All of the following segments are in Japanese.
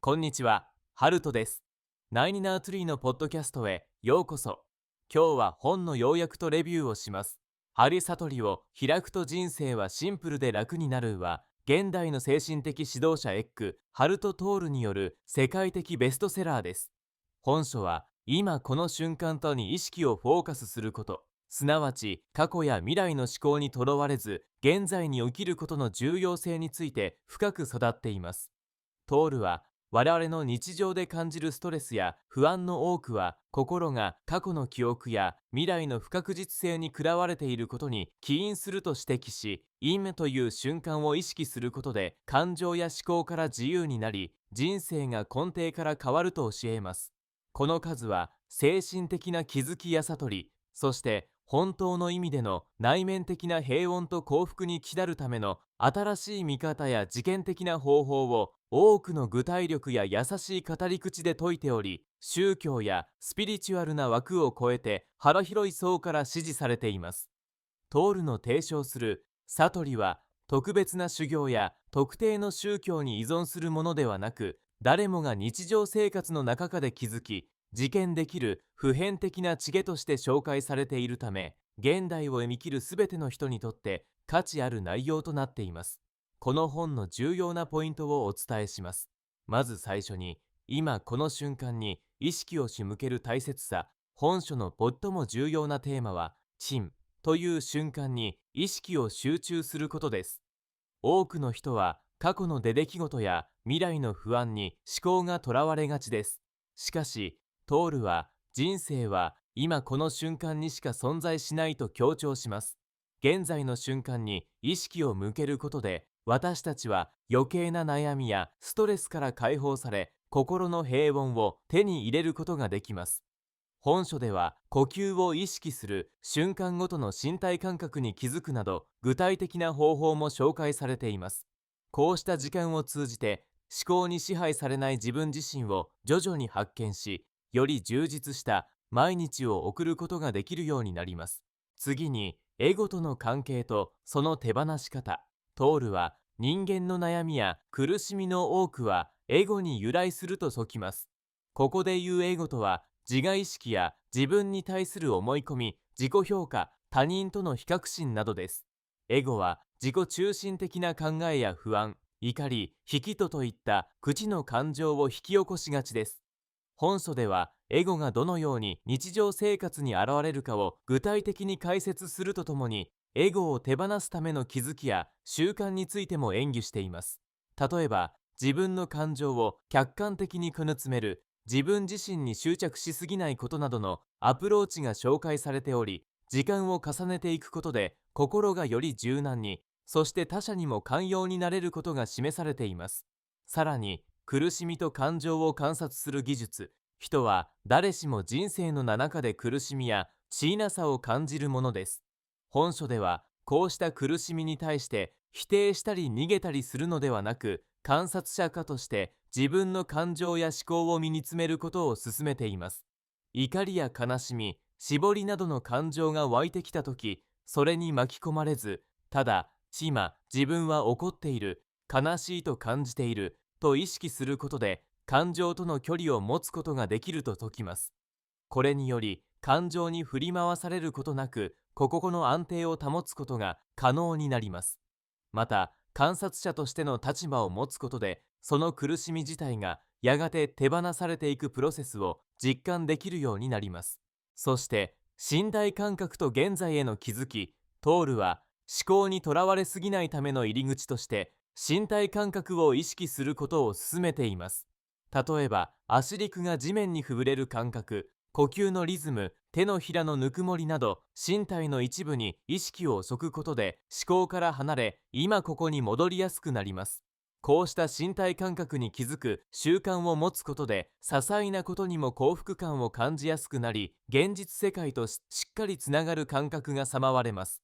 こんにちは、ハルトです。ナイニナートゥリーのポッドキャストへようこそ。今日は本の要約とレビューをします。ハリ・サトリを開くと人生はシンプルで楽になるは、現代の精神的指導者エッグ・ハルト・トールによる世界的ベストセラーです。本書は、今この瞬間とに意識をフォーカスすること、すなわち過去や未来の思考にとらわれず、現在に生きることの重要性について深く育っています。トールは、我々の日常で感じるストレスや不安の多くは、心が過去の記憶や未来の不確実性に喰らわれていることに起因すると指摘し、今という瞬間を意識することで感情や思考から自由になり、人生が根底から変わると教えます。この数は精神的な気づきや悟り、そして本当の意味での内面的な平穏と幸福に来るための新しい見方や実験的な方法を多くの具体力や優しい語り口で説いており、宗教やスピリチュアルな枠を超えて幅広い層から支持されています。トールの提唱する悟りは、特別な修行や特定の宗教に依存するものではなく、誰もが日常生活の中で気づき実験できる普遍的な知恵として紹介されているため、現代を生きるすべての人にとって価値ある内容となっています。この本の重要なポイントをお伝えします。まず最初に、今この瞬間に意識を向ける大切さ。本書の最も重要なテーマは、陳という瞬間に意識を集中することです。多くの人は過去の出来事や未来の不安に思考がとらわれがちです。しかし、トールは、人生は今この瞬間にしか存在しないと強調します。現在の瞬間に意識を向けることで、私たちは余計な悩みやストレスから解放され、心の平穏を手に入れることができます。本書では、呼吸を意識する瞬間ごとの身体感覚に気づくなど、具体的な方法も紹介されています。こうした時間を通じて、思考に支配されない自分自身を徐々に発見し、より充実した毎日を送ることができるようになります。次に、エゴとの関係とその手放し方。トールは、人間の悩みや苦しみの多くはエゴに由来すると説きます。ここで言うエゴとは、自我意識や自分に対する思い込み、自己評価、他人との比較心などです。エゴは自己中心的な考えや不安、怒り、引きといった口の感情を引き起こしがちです。本書では、エゴがどのように日常生活に現れるかを具体的に解説するとともに、エゴを手放すための気づきや習慣についても演技しています。例えば、自分の感情を客観的にこ詰める、自分自身に執着しすぎないことなどのアプローチが紹介されており、時間を重ねていくことで心がより柔軟に、そして他者にも寛容になれることが示されています。さらに、苦しみと感情を観察する技術。人は誰しも人生の中で苦しみや椎名さを感じるものです。本書では、こうした苦しみに対して否定したり逃げたりするのではなく、観察者家として自分の感情や思考を身につめることを勧めています。怒りや悲しみ、絞りなどの感情が湧いてきたとき、それに巻き込まれず、ただ、今、自分は怒っている、悲しいと感じている、と意識することで、感情との距離を持つことができると説きます。これにより、感情に振り回されることなく、心の安定を保つことが可能になります。また、観察者としての立場を持つことで、その苦しみ自体がやがて手放されていくプロセスを実感できるようになります。そして、身体感覚と現在への気づき。トールは、思考にとらわれすぎないための入り口として、身体感覚を意識することを勧めています。例えば、足陸が地面に触れる感覚、呼吸のリズム、手のひらのぬくもりなど、身体の一部に意識を置くことで思考から離れ、今ここに戻りやすくなります。こうした身体感覚に気づく習慣を持つことで、些細なことにも幸福感を感じやすくなり、現実世界としっかりつながる感覚が備われます。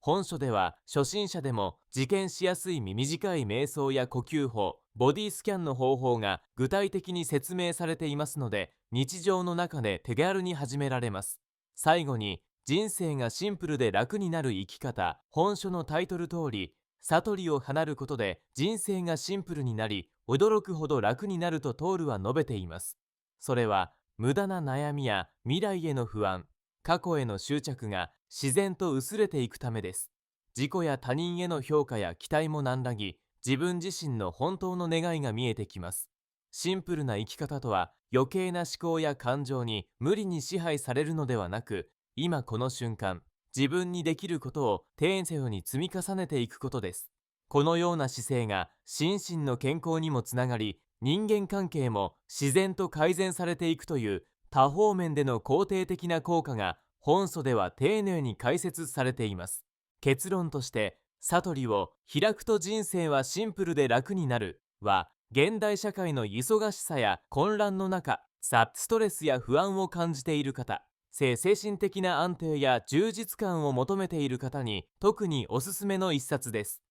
本書では、初心者でも実験しやすい短い瞑想や呼吸法、ボディスキャンの方法が具体的に説明されていますので、日常の中で手軽に始められます。最後に、人生がシンプルで楽になる生き方。本書のタイトル通り、悟りを放ることで人生がシンプルになり、驚くほど楽になるとトールは述べています。それは、無駄な悩みや未来への不安、過去への執着が自然と薄れていくためです。自己や他人への評価や期待も和らぎ、自分自身の本当の願いが見えてきます。シンプルな生き方とは、余計な思考や感情に無理に支配されるのではなく、今この瞬間、自分にできることを丁寧に積み重ねていくことです。このような姿勢が心身の健康にもつながり、人間関係も自然と改善されていくという多方面での肯定的な効果が本書では丁寧に解説されています。結論として、悟りを開くと人生はシンプルで楽になるは、現代社会の忙しさや混乱の中、ストレスや不安を感じている方、精神的な安定や充実感を求めている方に特におすすめの一冊です。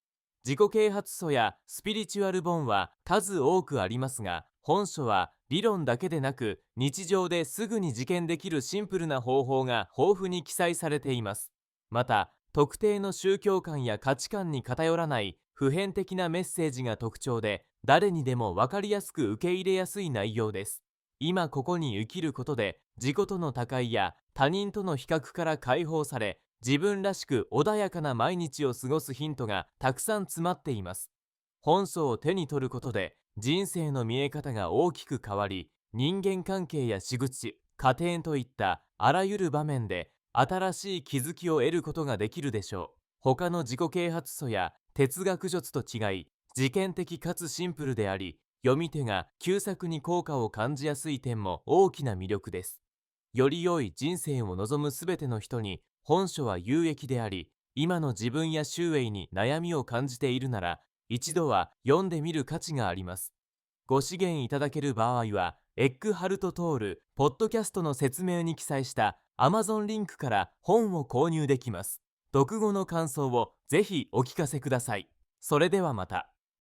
自己啓発書やスピリチュアル本は数多くありますが、本書は理論だけでなく、日常ですぐに実践できるシンプルな方法が豊富に記載されています。また、特定の宗教観や価値観に偏らない普遍的なメッセージが特徴で、誰にでも分かりやすく受け入れやすい内容です。今ここに生きることで、自己との戦いや他人との比較から解放され、自分らしく穏やかな毎日を過ごすヒントがたくさん詰まっています。本書を手に取ることで、人生の見え方が大きく変わり、人間関係や仕事、家庭といったあらゆる場面で新しい気づきを得ることができるでしょう。他の自己啓発書や哲学書と違い、事件的かつシンプルであり、読み手が旧作に効果を感じやすい点も大きな魅力です。より良い人生を望むすべての人に本書は有益であり、今の自分や周囲に悩みを感じているなら、一度は読んでみる価値があります。ご支援いただける場合は、エッグハルト・トール、ポッドキャストの説明に記載した Amazon リンクから本を購入できます。読後の感想をぜひお聞かせください。それではまた。